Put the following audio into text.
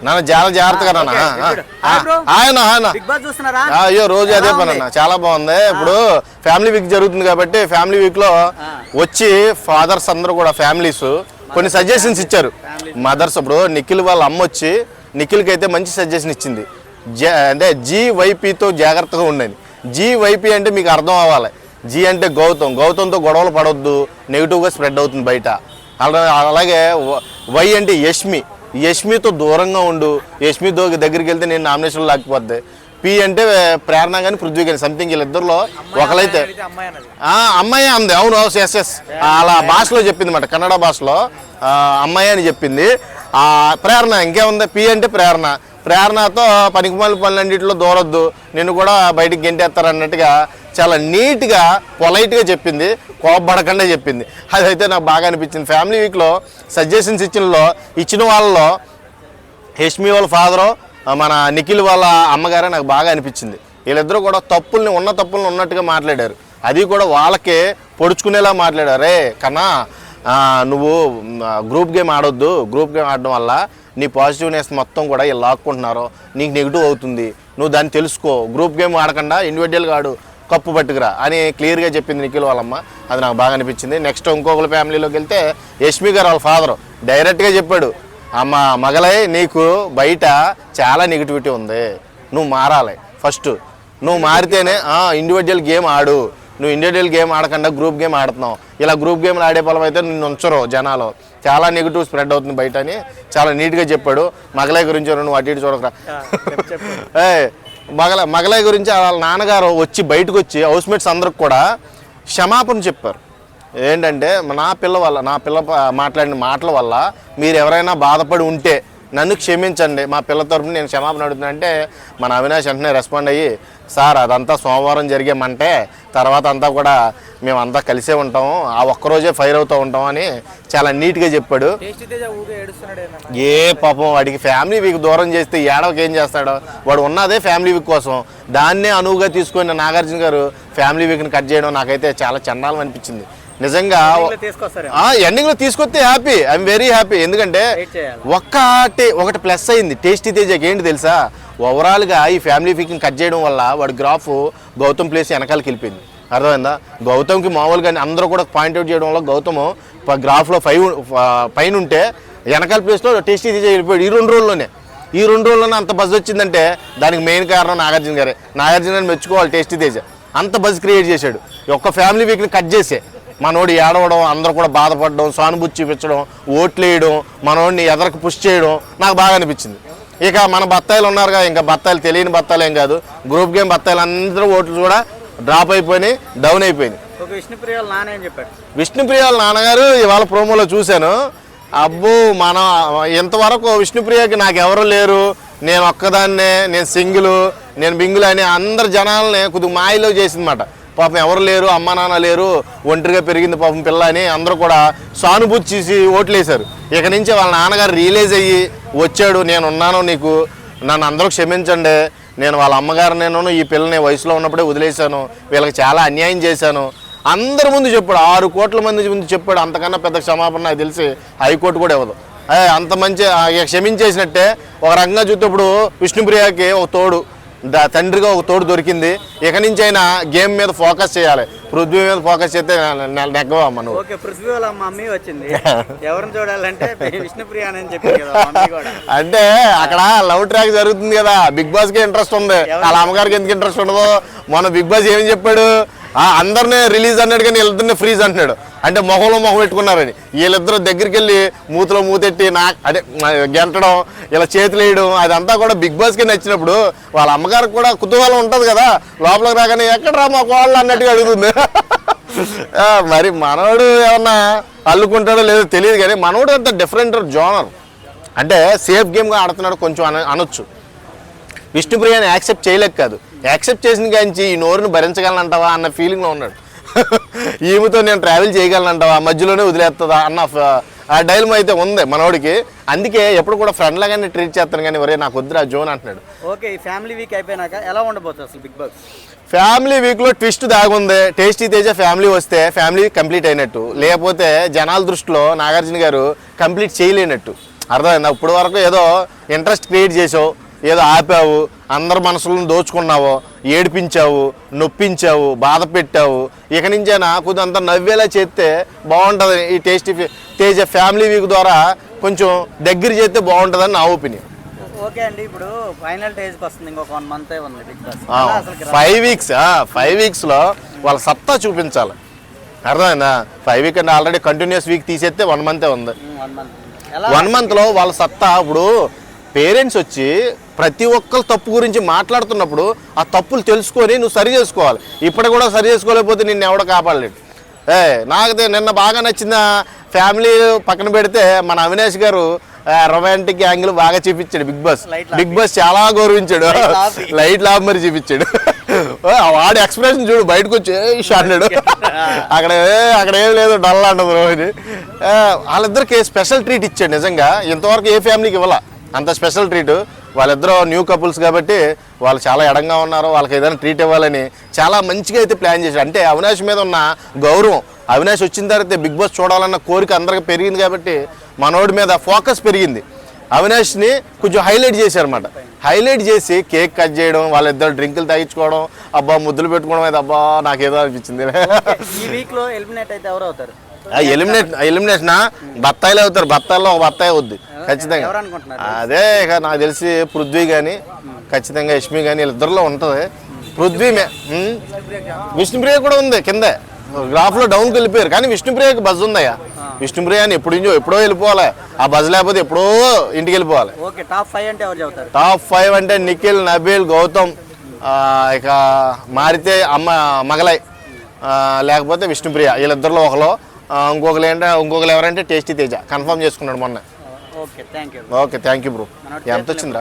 నాన్న చాలా జాగ్రత్తగా నాన్న. అయ్యో రోజు అదే పని అన్న, చాలా బాగుంది. ఇప్పుడు ఫ్యామిలీ వీక్ జరుగుతుంది కాబట్టి ఫ్యామిలీ వీక్ లో వచ్చి ఫాదర్స్ అందరూ కూడా ఫ్యామిలీస్ కొన్ని సజెషన్స్ ఇచ్చారు. మదర్స్ ఇప్పుడు నిఖిల్ వాళ్ళ అమ్మ వచ్చి నిఖిల్కి అయితే మంచి సజెషన్ ఇచ్చింది. అంటే జీవైపీతో జాగ్రత్తగా ఉండండి. జీవైపీ అంటే మీకు అర్థం అవ్వాలి. జీ అంటే గౌతంతో గొడవలు పడవద్దు, నెగిటివ్గా స్ప్రెడ్ అవుతుంది బయట. అలాగే వై అంటే యష్మితో దూరంగా ఉండు, యష్మి దగ్గరికి వెళ్తే నేను నామినేషన్ లాకపోద్ది. పి అంటే ప్రేరణ కానీ పృథ్వీ కానీ సంథింగ్ వీళ్ళిద్దరిలో ఒకరైతే అమ్మాయి అంది. అవును ఎస్ అలా భాషలో చెప్పింది మాట, కన్నడ భాషలో అమ్మాయి అని చెప్పింది. ప్రేరణ ఇంకేముంది, పి అంటే ప్రేరణతో పనికిమాల పనులన్నింటిలో దూరొద్దు, నిన్ను కూడా బయటికి గెంటేస్తారు అన్నట్టుగా చాలా నీట్గా పొలైట్గా చెప్పింది, కోపపడకుండా చెప్పింది. అదైతే నాకు బాగా అనిపించింది. ఫ్యామిలీ వీక్లో సజెషన్స్ ఇచ్చిన వాళ్ళలో యష్మి వాళ్ళ ఫాదరు, మన నిఖిల్ వాళ్ళ అమ్మగారే నాకు బాగా అనిపించింది. వీళ్ళిద్దరూ కూడా తప్పుల్ని ఉన్నట్టుగా మాట్లాడారు. అది కూడా వాళ్ళకే పొడుచుకునేలా మాట్లాడారు. కన్నా నువ్వు గ్రూప్ గేమ్ ఆడొద్దు, గ్రూప్ గేమ్ ఆడడం వల్ల నీ పాజిటివ్నెస్ మొత్తం కూడా ఇలా లాక్కుంటున్నారు, నీకు నెగిటివ్ అవుతుంది, నువ్వు దాన్ని తెలుసుకో, గ్రూప్ గేమ్ ఆడకుండా ఇండివిజువల్గా ఆడు, కప్పు పట్టుకురా అని క్లియర్గా చెప్పింది నిఖిల్ వాళ్ళమ్మ. అది నాకు బాగా అనిపించింది. నెక్స్ట్ ఇంకొకరి ఫ్యామిలీలోకి వెళ్తే యష్మి గారు వాళ్ళ ఫాదరు డైరెక్ట్గా చెప్పాడు, అమ్మ మగలై నీకు బయట చాలా నెగిటివిటీ ఉంది, నువ్వు మారాలి. ఫస్ట్ నువ్వు మారితేనే ఇండివిజువల్ గేమ్ ఆడు, నువ్వు ఇండివిజువల్ గేమ్ ఆడకుండా గ్రూప్ గేమ్ ఆడుతున్నావు, ఇలా గ్రూప్ గేమ్లు ఆడే పొలం అయితే నిన్ను ఉంచరు జనాలు, చాలా నెగిటివ్ స్ప్రెడ్ అవుతుంది బయట అని చాలా నీట్గా చెప్పాడు. మగలై గురించి నువ్వు అటు ఇటు చూడకరా. మగలై గురించి వాళ్ళ నాన్నగారు వచ్చి బయటకు వచ్చి హౌస్మేట్స్ అందరికి కూడా క్షమాపణ చెప్పారు. ఏంటంటే నా పిల్ల మాట్లాడిన మాటల వల్ల మీరు ఎవరైనా బాధపడి ఉంటే నన్ను క్షమించండి, మా పిల్ల తరపున నేను క్షమాపణ అడుగుతున్నా అంటే మన అవినాష్ వెంటనే రెస్పాండ్ అయ్యి, సార్ అదంతా సోమవారం జరిగేమంటే తర్వాత అంతా కూడా మేమంతా కలిసే ఉంటాము, ఆ ఒక్కరోజే ఫైర్ అవుతూ ఉంటాం అని చాలా నీట్గా చెప్పాడు. పాపం వాడికి ఫ్యామిలీ వీక్ దూరం చేస్తే ఏడవకి ఏం చేస్తాడో, వాడు ఉన్నదే ఫ్యామిలీ వీక్ కోసం, దాన్నే అనువుగా తీసుకొని నాగార్జున గారు ఫ్యామిలీ వీక్ని కట్ చేయడం నాకైతే చాలా చండాలం అనిపించింది. నిజంగా ఎండింగ్లో తీసుకొస్తే హ్యాపీ, ఐఎమ్ వెరీ హ్యాపీ. ఎందుకంటే ఒకటి ప్లస్ అయింది టేస్టీ తేజకి. ఏంటి తెలుసా, ఓవరాల్గా ఈ ఫ్యామిలీ వీక్ని కట్ చేయడం వల్ల వాడి గ్రాఫ్ గౌతమ్ ప్లేస్ వెనకాలకి వెళ్ళిపోయింది. అర్థమైందా? గౌతమ్కి మామూలుగా అందరూ కూడా పాయింట్అవుట్ చేయడం వల్ల గౌతమ్ గ్రాఫ్లో పైన ఉంటే వెనకాల ప్లేస్లో టేస్టీ తేజ వెళ్ళిపోయాడు. ఈ రెండు రోజుల్లోనే అంత బజ్ వచ్చిందంటే దానికి మెయిన్ కారణం నాగార్జున గారిని మెచ్చుకోవాలి. టేస్టీ తేజ అంత బజ్ క్రియేట్ చేశాడు. ఒక్క ఫ్యామిలీ వీక్ని కట్ చేసే మనోడు ఏడవడం, అందరూ కూడా బాధపడడం, సానుభూతి చూపించడం, ఓట్లు వేయడం, మనోడిని ఎదరకు పుష్ చేయడం నాకు బాగా అనిపించింది. ఇక మన బత్తాయిలు ఉన్నారుగా, ఇంకా బత్తాయిలు తెలియని బత్తాయిలు ఏం కాదు, గ్రూప్ గేమ్ బత్తాయిలు అందరూ ఓట్లు కూడా డ్రాప్ అయిపోయినాయి, డౌన్ అయిపోయింది. విష్ణుప్రియ వాళ్ళ నాన్నగారు ఇవాళ ప్రోమోలో చూశాను. అబ్బో మనం ఇంతవరకు విష్ణుప్రియకి నాకు ఎవరు లేరు, నేను ఒక్కదాన్నే, నేను సింగిల్, నేను బింగుల్ అని అందరు జనాలని కొద్దిగా మాయలో చేసిందన్నమాట. పాపం ఎవరు లేరు, అమ్మ నాన్న లేరు, ఒంటరిగా పెరిగింది పాపం పిల్ల అని అందరూ కూడా సానుభూతి చేసి ఓట్లేశారు. ఇక నుంచి వాళ్ళ నాన్నగారు రియలైజ్ అయ్యి వచ్చాడు, నేను ఉన్నాను, నీకు నన్ను అందరూ క్షమించండి, నేను వాళ్ళ అమ్మగారు నేను ఈ పిల్లని వయసులో ఉన్నప్పుడే వదిలేశాను, వీళ్ళకి చాలా అన్యాయం చేశాను అందరి ముందు చెప్పాడు. 6 కోట్ల మంది ముందు చెప్పాడు. అంతకన్నా పెద్ద క్షమాపణ నాకు తెలిసి హైకోర్టు కూడా ఇవ్వదు. అంత మంచి క్షమించేసినట్టే. ఒక రకంగా చూస్తే ఇప్పుడు విష్ణుప్రియకి ఒక తోడు, తండ్రిగా ఒక తోడు దొరికింది. ఇక నుంచి అయినా గేమ్ మీద ఫోకస్ చేయాలి, పృథ్వీ మీద ఫోకస్ చేస్తే నెగ్గవమ్మ నువ్వు. పృథ్వీ వాళ్ళ మమ్మీ వచ్చింది, ఎవరిని చూడాలంటే విష్ణుప్రియ అని చెప్పి. అంటే అక్కడ లవ్ ట్రాక్ జరుగుతుంది కదా, బిగ్ బాస్ కి ఇంట్రెస్ట్ ఉంది, వాళ్ళ అమ్మగారికి ఎందుకు ఇంట్రెస్ట్ ఉండదు. మొన్న బిగ్ బాస్ ఏమని చెప్పాడు, అందరినీ రిలీజ్ అన్నాడు కానీ వీళ్ళిద్దరిని ఫ్రీజ్ అంటున్నాడు. అంటే మొహంలో మొహం పెట్టుకున్నారని వీళ్ళిద్దరు దగ్గరికి వెళ్ళి మూతిలో మూతెట్టి అదే గెంటడం, ఇలా చేతులు వేయడం, అదంతా కూడా బిగ్ బాస్కి నచ్చినప్పుడు వాళ్ళ అమ్మగారికి కూడా కుతూహలం ఉంటుంది కదా, లోపలికి రాగానే ఎక్కడరా మా కోళ్ళు అన్నట్టుగా అడుగుతుంది. మరి మనోడు ఏమన్నా అల్లుకుంటాడో లేదో తెలియదు కానీ మనోడు అంత డిఫరెంట్ జోనర్, అంటే సేఫ్ గేమ్గా ఆడుతున్నాడు కొంచెం అనొచ్చు. విష్ణుప్రియని యాక్సెప్ట్ చేయలేక కాదు, యాక్సెప్ట్ చేసిన కాంచి ఈ నోరుని భరించగలనంటావా అన్న ఫీలింగ్లో ఉన్నాడు. ఈమెతో నేను ట్రావెల్ చేయగలనంటావా, మధ్యలోనే వదిలేస్తుందా అన్న ఆ డైలమా అయితే ఉంది మనోడికి. అందుకే ఎప్పుడు కూడా ఫ్రెండ్ లాగానే ట్రీట్ చేస్తాను కానీ ఒరే నాకు వద్దురా జోన్ అంటున్నాడు. ఓకే, ఈ ఫ్యామిలీ వీక్ అయిపోయినాక ఎలా ఉండబోతుంది అసలు బిగ్ బాస్? ఫ్యామిలీ వీక్లో ట్విస్ట్ దాగుంది. టేస్టీ తేజ ఫ్యామిలీ వస్తే ఫ్యామిలీ కంప్లీట్ అయినట్టు, లేకపోతే జనాల దృష్టిలో నాగార్జున గారు కంప్లీట్ చేయలేనట్టు. అర్థమైందా? ఇప్పుడు వరకు ఏదో ఇంట్రెస్ట్ క్రియేట్ చేసావు, ఏదో ఆపావు, అందరి మనసులను దోచుకున్నావు, ఏడిపించావు, నొప్పించావు, బాధ పెట్టావు. ఇక నుంచైనా కొద్దిగా అంతా నవ్వేలా చేస్తే బాగుంటుంది. ఈ తేజ ఫ్యామిలీ వీక్ ద్వారా కొంచెం దగ్గర చేస్తే బాగుంటుందని నా ఒపీనియన్. ఓకే అండి, ఇప్పుడు ఫైనల్ స్టేజ్కి వస్తుంది, ఇంకొక 1 month ఉంది బిగ్ బాస్. 5 వీక్స్లో వాళ్ళ సత్తా చూపించాలి. అర్థమైందా? 5 వీక్ అంటే ఆల్రెడీ కంటిన్యూస్ వీక్ తీసేస్తే 1 month ఉంది. 1 month 1 monthలో వాళ్ళ సత్తా. ఇప్పుడు పేరెంట్స్ వచ్చి ప్రతి ఒక్కరు తప్పు గురించి మాట్లాడుతున్నప్పుడు ఆ తప్పులు తెలుసుకొని నువ్వు సరి చేసుకోవాలి. ఇప్పుడు కూడా సరి చేసుకోలేకపోతే నిన్ను ఎవడో కాపాడలేడు. నాకు నిన్న బాగా నచ్చిన ఫ్యామిలీ పక్కన పెడితే మన అవినాష్ గారు రొమాంటిక్ యాంగిల్ బాగా చూపించాడు. బిగ్ బాస్ చాలా గౌరవించాడు. లైట్ లాభ మరి చూపించాడు. వాడి ఎక్స్ప్రెషన్ చూడు, బయటకు వచ్చి అన్నాడు. అక్కడ ఏం లేదు, డల్ అంటది రోహిణి. వాళ్ళిద్దరికి స్పెషల్ ట్రీట్ ఇచ్చాడు. నిజంగా ఇంతవరకు ఏ ఫ్యామిలీకి ఇవ్వాల అంత స్పెషల్ ట్రీట్. వాళ్ళిద్దరూ న్యూ కపుల్స్ కాబట్టి వాళ్ళు చాలా ఎడంగా ఉన్నారు, వాళ్ళకి ఏదైనా ట్రీట్ ఇవ్వాలని చాలా మంచిగా అయితే ప్లాన్ చేశాడు. అంటే అవినాష్ మీద ఉన్న గౌరవం, అవినాష్ వచ్చిన తర్వాత బిగ్ బాస్ చూడాలన్న కోరిక అందరికి పెరిగింది కాబట్టి మనోడి మీద ఫోకస్ పెరిగింది. అవినాష్ని కొంచెం హైలైట్ చేశారన్నమాట. హైలైట్ చేసి కేక్ కట్ చేయడం, వాళ్ళిద్దరు డ్రింకులు తాగించుకోవడం, అబ్బా ముద్దులు పెట్టుకోవడం అయితే అబ్బా నాకేదో అనిపించింది. ఈ వీక్లో ఎలిమినేట్ అయితే ఎవరు అవుతారు? ఎలిమినేషన్ బత్తాయిలు అవుతారు. బత్తాయిలో ఒక బత్తాయి అవుద్ది ఖచ్చితంగా. అదే ఇక నాకు తెలిసి పృథ్వీ కానీ, ఖచ్చితంగా యష్మి కానీ, వీళ్ళిద్దరిలో ఉంటుంది. పృథ్వీ విష్ణుప్రియ కూడా ఉంది కిందే, గ్రాఫ్లో డౌన్కి వెళ్ళిపోయారు. కానీ విష్ణుప్రియకి బజ్ ఉందయ్యా. విష్ణుప్రియ అని ఎప్పుడో వెళ్ళిపోవాలి. ఆ బజ్ లేకపోతే ఎప్పుడో ఇంటికి వెళ్ళిపోవాలి. టాప్ 5 అంటే నిఖిల్, నబీల్, గౌతమ్, ఇక మారితే మగలై, లేకపోతే విష్ణుప్రియ. వీళ్ళిద్దరిలో ఒకరు. ఇంకొకరు ఎవరంటే టేస్టీ తేజ కన్ఫర్మ్ చేసుకున్నాడు మొన్న. Okay thank you bro. ఎంత వచ్చిందా?